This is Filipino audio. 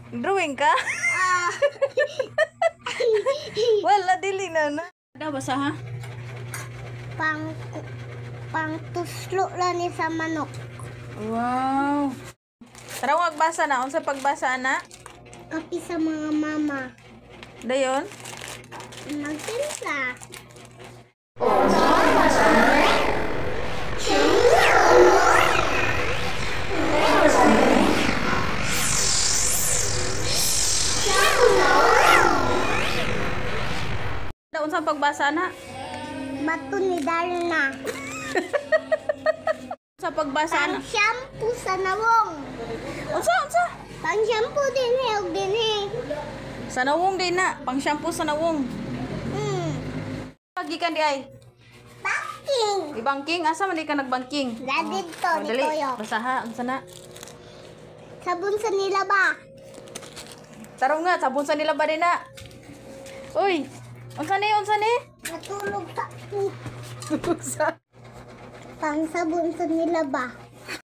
Drawing ka? Ah. Wala, dili na na. Ada basa ha? Pang tuslo lang ni sa manok. Wow. Tara magbasa na. Unsa pagbasa na? Kapi sa mga mama. Dayon? Nagtimpla. Unsa pagbasa na? Bato ni Darna. Unsa pagbasa na? Pang shampoo sa nawong. Unsa? Pang shampoo din ug din Sa nawong din na. Pang shampoo sa nawong. Pagikan di ay. Banking. Di banking. Asa man di ka nagbangking? Dadid to ni Dali. Toyo. Basaha. Unsa na? Sabon sa nila ba? Tarong nga. Sabon sa nila ba din na? Uy. Unsa ni? Natulog sa Sa pang sabon sa nila ba?